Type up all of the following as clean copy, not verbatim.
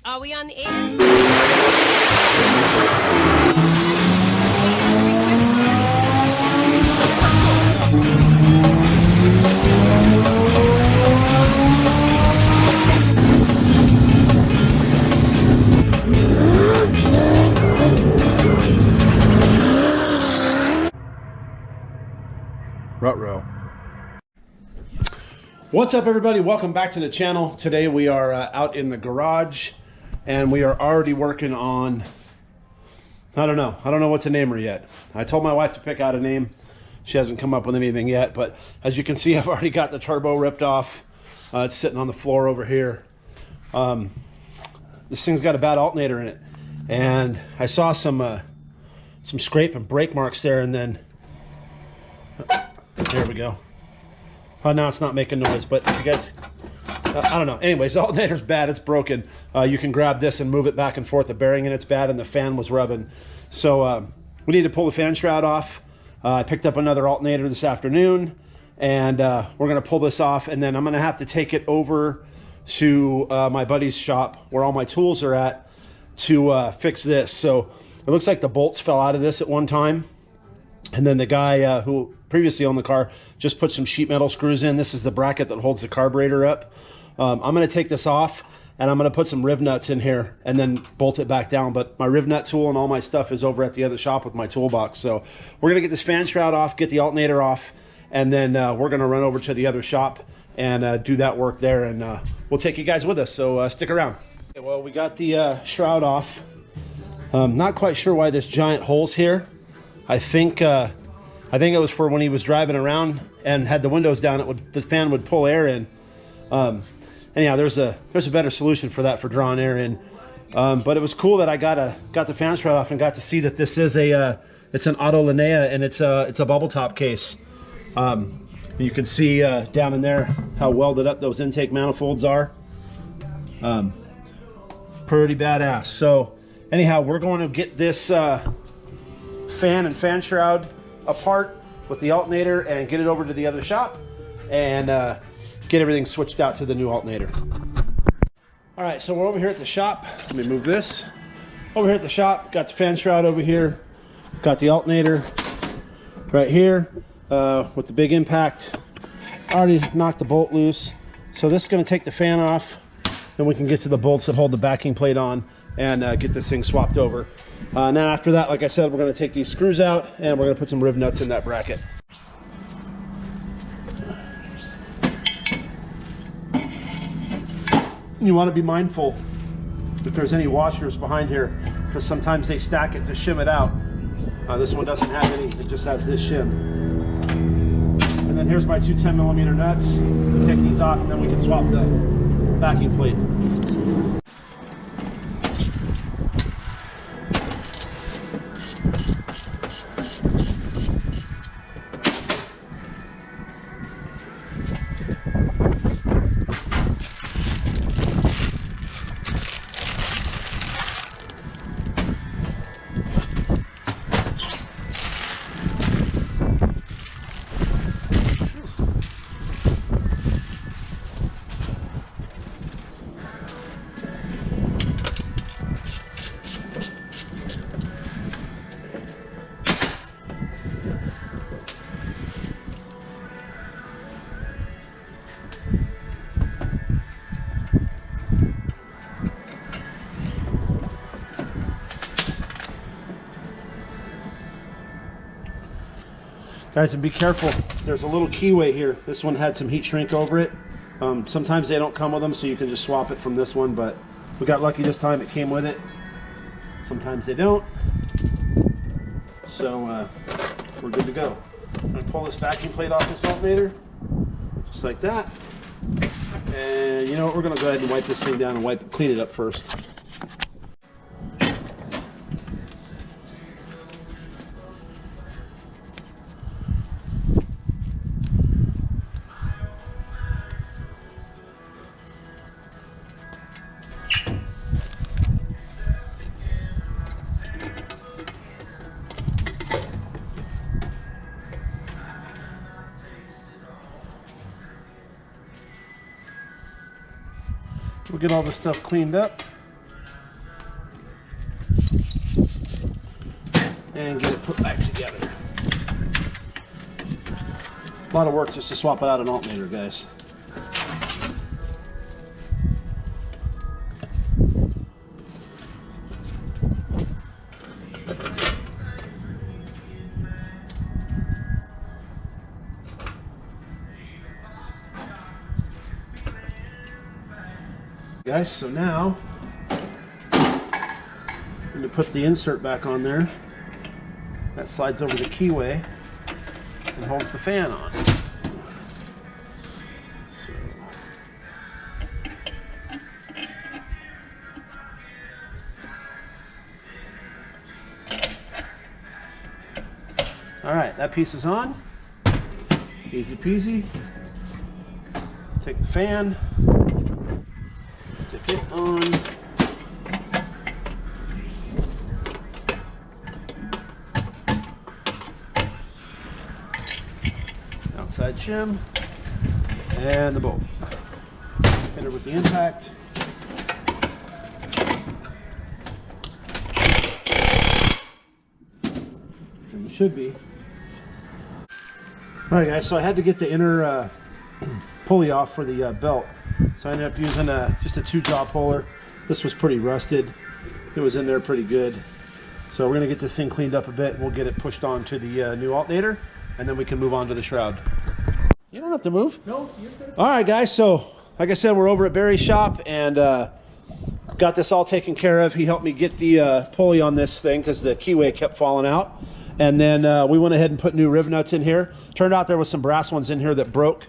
Are we on the air? Ruh-roh. What's up, everybody? Welcome back to the channel. Today we are out in the garage and we are already working on, I don't know what's a name her yet. I told my wife to pick out a name. She hasn't come up with anything yet, but as you can see, I've already got the turbo ripped off. It's sitting on the floor over here. This thing's got a bad alternator in it, and I saw some scrape and brake marks there, and then there we go. Oh, now it's not making noise, but if you guys, I don't know. Anyways, the alternator's bad. It's broken. You can grab this and move it back and forth. The bearing in it's bad, and the fan was rubbing. So we need to pull the fan shroud off. I picked up another alternator this afternoon, and we're going to pull this off, and then I'm going to have to take it over to my buddy's shop where all my tools are at to fix this. So it looks like the bolts fell out of this at one time. And then the guy who previously owned the car just put some sheet metal screws in. This is the bracket that holds the carburetor up. I'm going to take this off, and I'm going to put some riv nuts in here and then bolt it back down. But my riv nut tool and all my stuff is over at the other shop with my toolbox. So we're going to get this fan shroud off, get the alternator off, and then we're going to run over to the other shop and do that work there. And we'll take you guys with us, so stick around. Okay, well, we got the shroud off. Not quite sure why this giant hole's here. I think it was for when he was driving around and had the windows down. The fan would pull air in. Anyhow, there's a better solution for that, for drawing air in. But it was cool that I got the fan shroud off and got to see that this is it's an Auto Linnea, and it's a bubble top case. You can see down in there how welded up those intake manifolds are. Pretty badass. So anyhow, we're going to get this fan and fan shroud apart with the alternator and get it over to the other shop and get everything switched out to the new alternator. All right, so we're over here at the shop. Let me move this. Over here at the shop, got the fan shroud over here, got the alternator right here with the big impact. Already knocked the bolt loose. So this is going to take the fan off, then we can get to the bolts that hold the backing plate on and get this thing swapped over. Now after that, like I said, we're going to take these screws out and we're going to put some riv nuts in that bracket. You want to be mindful if there's any washers behind here, because sometimes they stack it to shim it out. This one doesn't have any, it just has this shim. And then here's my two 10mm nuts. We take these off and then we can swap the backing plate. Guys, and be careful. There's a little keyway here. This one had some heat shrink over it. Sometimes they don't come with them, so you can just swap it from this one, but we got lucky this time it came with it. Sometimes they don't. So we're good to go. I'm gonna pull this backing plate off this alternator, just like that. And you know what, we're gonna go ahead and wipe this thing down and clean it up first. We'll get all this stuff cleaned up. put back together. A lot of work just to swap it out an alternator, guys. Guys, so now I'm going to put the insert back on there. That slides over the keyway and holds the fan on. So. All right, that piece is on. Easy peasy. Take the fan. Stick it on. Outside shim. And the bolt. Hit it with the impact. And it should be. Alright guys, so I had to get the inner pulley off for the belt. So I ended up using just a 2-jaw puller. This was pretty rusted. It was in there pretty good. So we're going to get this thing cleaned up a bit. We'll get it pushed on to the new alternator, and then we can move on to the shroud. You don't have to move. No, you're good. All right, guys. So like I said, we're over at Barry's shop and got this all taken care of. He helped me get the pulley on this thing because the keyway kept falling out. And then we went ahead and put new riv nuts in here. Turned out there was some brass ones in here that broke.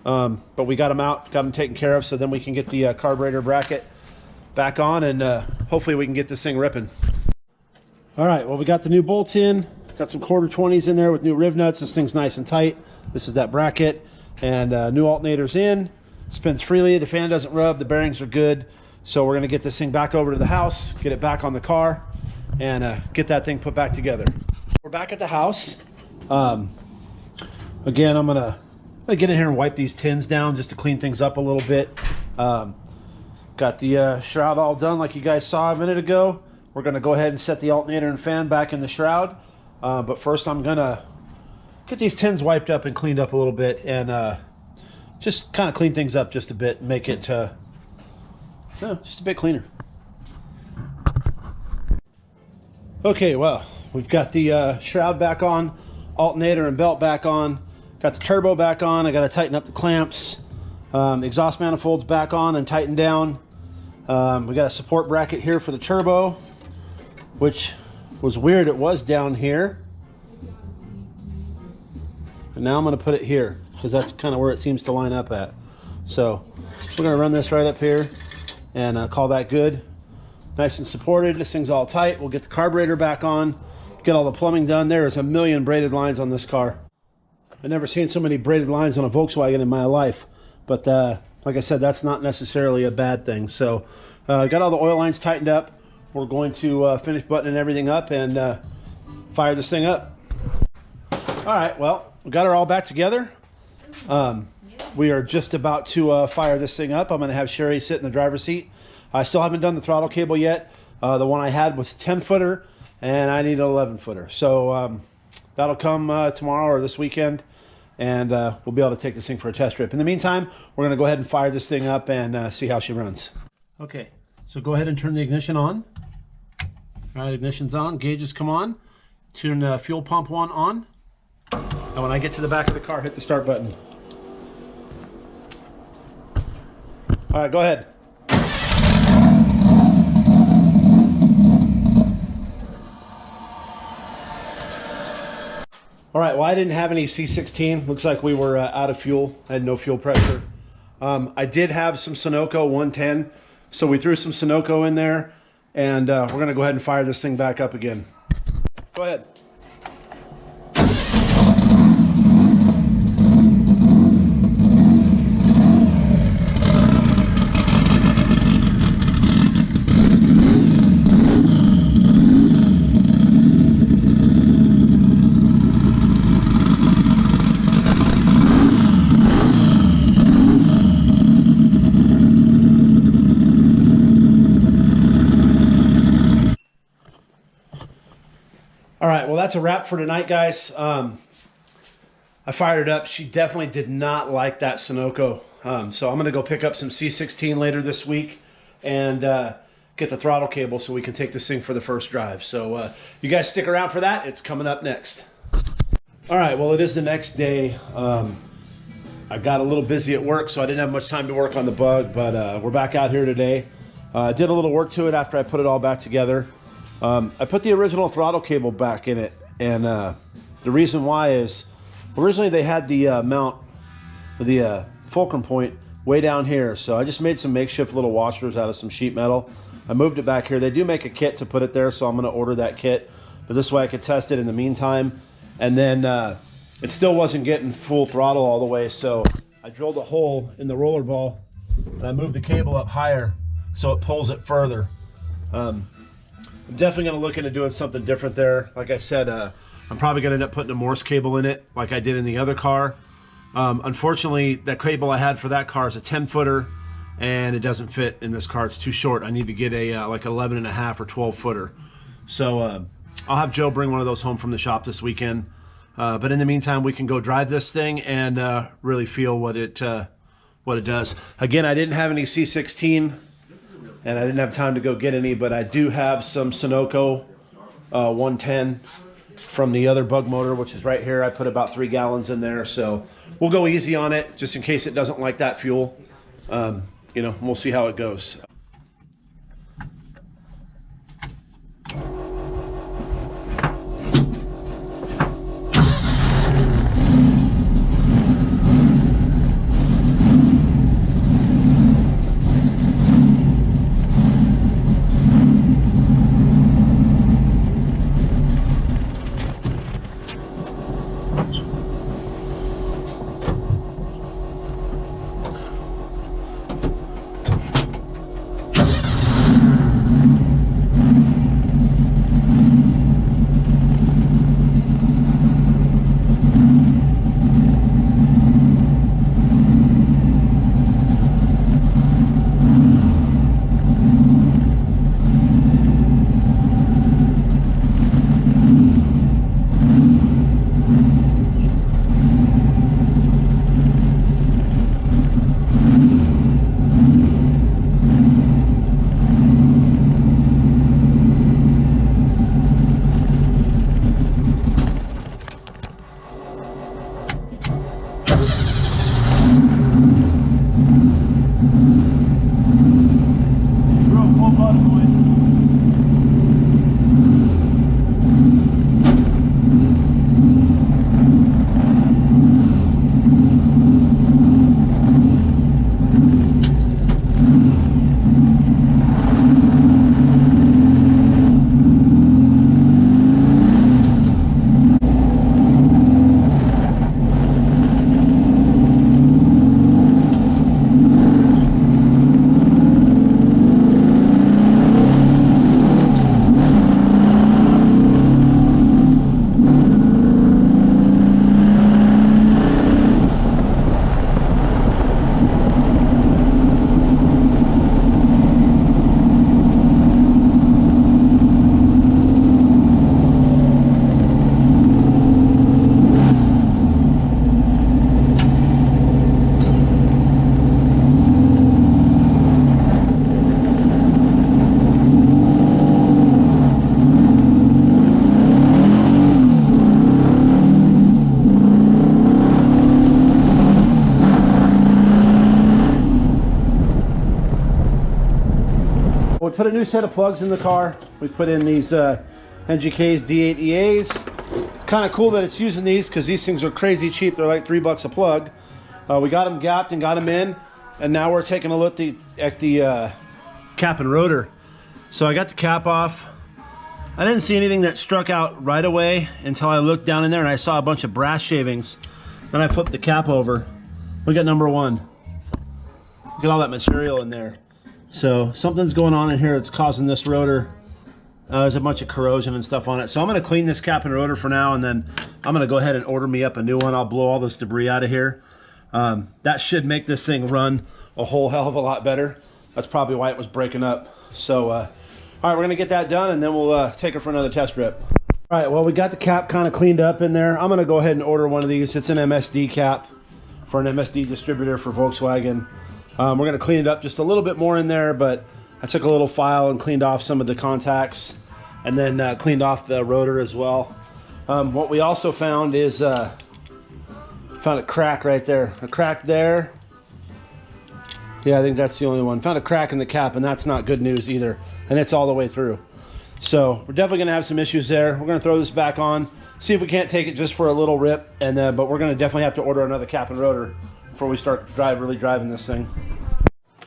But we got them out, got them taken care of, so then we can get the carburetor bracket back on, and hopefully we can get this thing ripping. All right, well, we got the new bolts in, got some 1/4-20s in there with new riv nuts. This thing's nice and tight. This is that bracket, and new alternator's in. Spins freely, the fan doesn't rub, the bearings are good. So we're gonna get this thing back over to the house, get it back on the car, and get that thing put back together. We're back at the house. Again, I'm gonna get in here and wipe these tins down just to clean things up a little bit. Got the shroud all done like you guys saw a minute ago. We're gonna go ahead and set the alternator and fan back in the shroud. But first I'm gonna get these tins wiped up and cleaned up a little bit, and just kind of clean things up just a bit and make it just a bit cleaner. Okay, well, we've got the shroud back on, alternator and belt back on. Got the turbo back on. I got to tighten up the clamps. Exhaust manifolds back on and tightened down. We got a support bracket here for the turbo, which was weird. It was down here. And now I'm going to put it here because that's kind of where it seems to line up at. So we're going to run this right up here and call that good. Nice and supported. This thing's all tight. We'll get the carburetor back on, get all the plumbing done. There's a million braided lines on this car. I've never seen so many braided lines on a Volkswagen in my life, but like I said, that's not necessarily a bad thing. So got all the oil lines tightened up. We're going to finish buttoning everything up and fire this thing up. All right, well, we got her all back together. We are just about to fire this thing up. I'm going to have Sherry sit in the driver's seat. I still haven't done the throttle cable yet. The one I had was a 10-footer, and I need an 11-footer. So that'll come tomorrow or this weekend, and we'll be able to take this thing for a test trip. In the meantime, we're going to go ahead and fire this thing up and see how she runs. Okay, so go ahead and turn the ignition on. All right, ignition's on, gauges come on. Turn the fuel pump one on. And when I get to the back of the car, hit the start button. All right, go ahead. All right, well, I didn't have any C16. Looks like we were out of fuel. I had no fuel pressure. I did have some Sunoco 110, so we threw some Sunoco in there, and we're gonna go ahead and fire this thing back up again. Go ahead. All right, well, that's a wrap for tonight, guys. I fired it up. She definitely did not like that Sunoco. So I'm going to go pick up some C16 later this week and get the throttle cable so we can take this thing for the first drive. So you guys stick around for that. It's coming up next. All right, well, it is the next day. I got a little busy at work, so I didn't have much time to work on the bug, but we're back out here today. I did a little work to it after I put it all back together. I put the original throttle cable back in it, and the reason why is originally they had the mount, the fulcrum point way down here, so I just made some makeshift little washers out of some sheet metal. I moved it back here. They do make a kit to put it there, so I'm going to order that kit, but this way I could test it in the meantime. And then it still wasn't getting full throttle all the way, so I drilled a hole in the roller ball and I moved the cable up higher so it pulls it further. I'm definitely going to look into doing something different there. Like I said, I'm probably going to end up putting a Morse cable in it like I did in the other car. Unfortunately, that cable I had for that car is a 10-footer, and it doesn't fit in this car. It's too short. I need to get a like 11.5 or 12-footer. So I'll have Joe bring one of those home from the shop this weekend. But in the meantime, we can go drive this thing and really feel what it does. Again, I didn't have any C16, and I didn't have time to go get any, but I do have some Sunoco 110 from the other bug motor, which is right here. I put about 3 gallons in there, so we'll go easy on it just in case it doesn't like that fuel. You know, we'll see how it goes. We put a new set of plugs in the car. We put in these NGK's D8EAs. Kind of cool that it's using these because these things are crazy cheap. They're like $3 a plug. We got them gapped and got them in, and now we're taking a look at the cap and rotor. So I got the cap off. I didn't see anything that struck out right away until I looked down in there and I saw a bunch of brass shavings. Then I flipped the cap over. Look at number 1. Look at all that material in there. So something's going on in here that's causing this rotor. There's a bunch of corrosion and stuff on it. So I'm going to clean this cap and rotor for now, and then I'm going to go ahead and order me up a new one. I'll blow all this debris out of here. That should make this thing run a whole hell of a lot better. That's probably why it was breaking up. So, all right, we're going to get that done, and then we'll take her for another test trip. All right, well, we got the cap kind of cleaned up in there. I'm gonna go ahead and order one of these. It's an MSD cap for an MSD distributor for Volkswagen. We're gonna clean it up just a little bit more in there, but I took a little file and cleaned off some of the contacts and then cleaned off the rotor as well. What we also found is, found a crack right there. A crack there. Yeah, I think that's the only one. Found a crack in the cap, and that's not good news either. And it's all the way through. So we're definitely gonna have some issues there. We're gonna throw this back on, see if we can't take it just for a little rip, and but we're gonna definitely have to order another cap and rotor before we start really driving this thing.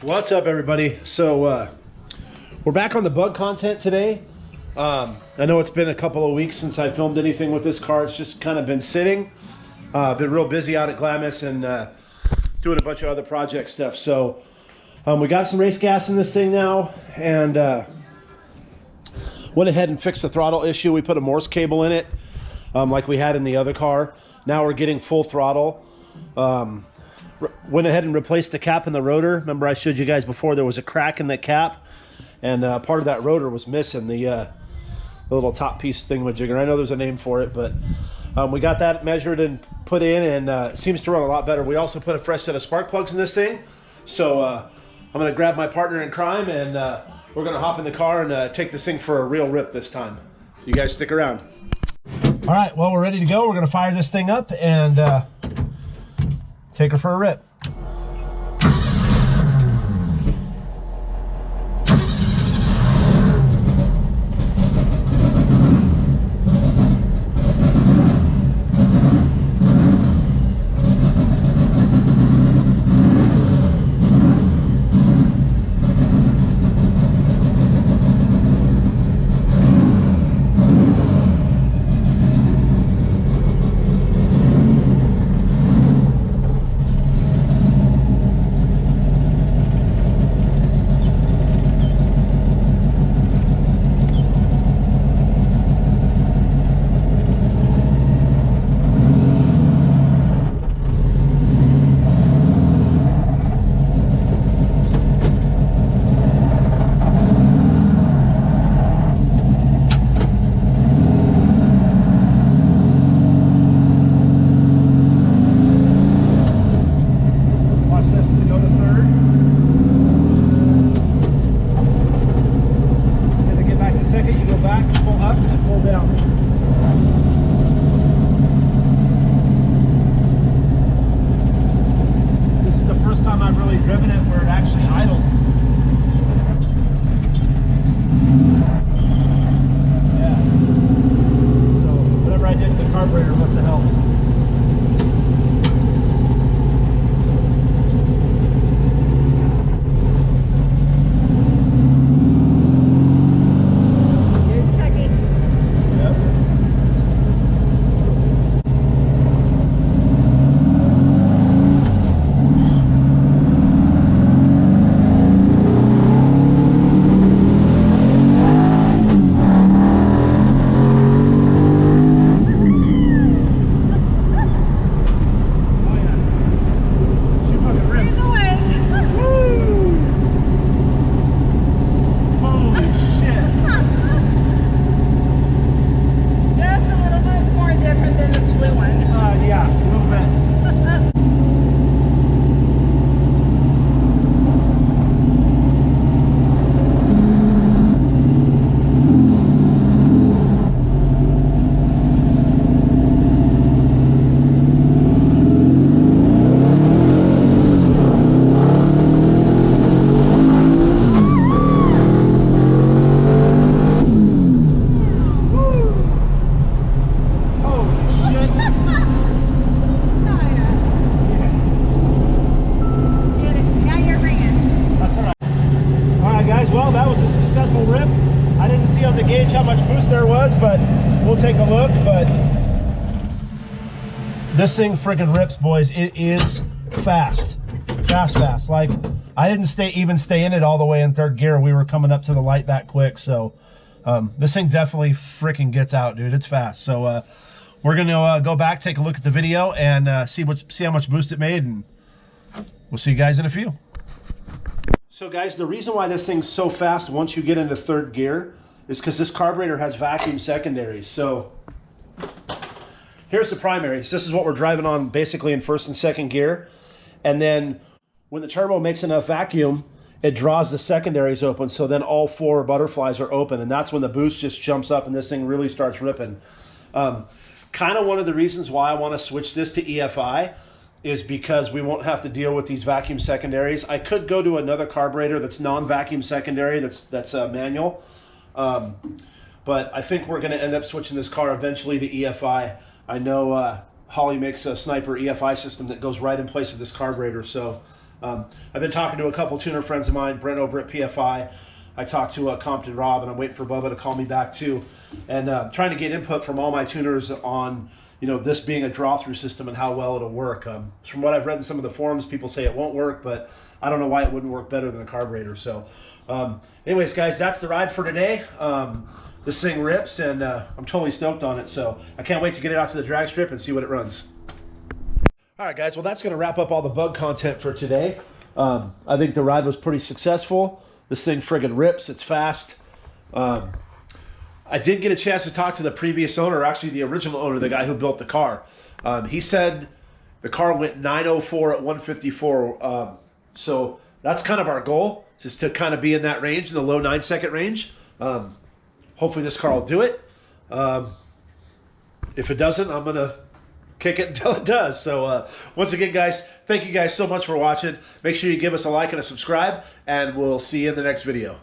What's up, everybody? So we're back on the bug content today. I know it's been a couple of weeks since I filmed anything with this car. It's just kind of been sitting. Been real busy out at Glamis and doing a bunch of other project stuff. So we got some race gas in this thing now, and went ahead and fixed the throttle issue. We put a Morse cable in it, like we had in the other car. Now we're getting full throttle. Went ahead and replaced the cap in the rotor. Remember I showed you guys before there was a crack in the cap, and part of that rotor was missing, the little top piece thingamajigger. I know there's a name for it, but we got that measured and put in, and it seems to run a lot better. We also put a fresh set of spark plugs in this thing. So I'm gonna grab my partner in crime, and we're gonna hop in the car and take this thing for a real rip this time. You guys stick around. All right, well, we're ready to go. We're gonna fire this thing up and take her for a rip. We'll take a look, but this thing friggin' rips, boys. It is fast. Fast. Like, I didn't even stay in it all the way in third gear. We were coming up to the light that quick, so this thing definitely freaking gets out, dude. It's fast. So we're gonna go back, take a look at the video, and see how much boost it made, and we'll see you guys in a few. So guys, the reason why this thing's so fast once you get into third gear is because this carburetor has vacuum secondaries. So here's the primaries. This is what we're driving on basically in first and second gear. And then when the turbo makes enough vacuum, it draws the secondaries open. So then all 4 butterflies are open. And that's when the boost just jumps up and this thing really starts ripping. Kind of one of the reasons why I want to switch this to EFI is because we won't have to deal with these vacuum secondaries. I could go to another carburetor that's non-vacuum secondary, that's manual. But I think we're going to end up switching this car eventually to EFI. I know Holly makes a Sniper EFI system that goes right in place of this carburetor. So I've been talking to a couple tuner friends of mine, Brent over at PFI. I talked to Compton Rob, and I'm waiting for Bubba to call me back too. And trying to get input from all my tuners on, you know, this being a draw-through system and how well it'll work. From what I've read in some of the forums, people say it won't work, but I don't know why it wouldn't work better than a carburetor. So anyways, guys, that's the ride for today. This thing rips, and I'm totally stoked on it. So I can't wait to get it out to the drag strip and see what it runs. All right, guys, well, that's going to wrap up all the bug content for today. I think the ride was pretty successful. This thing friggin' rips. It's fast. I did get a chance to talk to the previous owner, actually the original owner, the guy who built the car. He said the car went 904 at 154. So that's kind of our goal, just to kind of be in that range, in the low 9-second range. Hopefully this car will do it. If it doesn't, I'm going to kick it until it does. So once again, guys, thank you guys so much for watching. Make sure you give us a like and a subscribe, and we'll see you in the next video.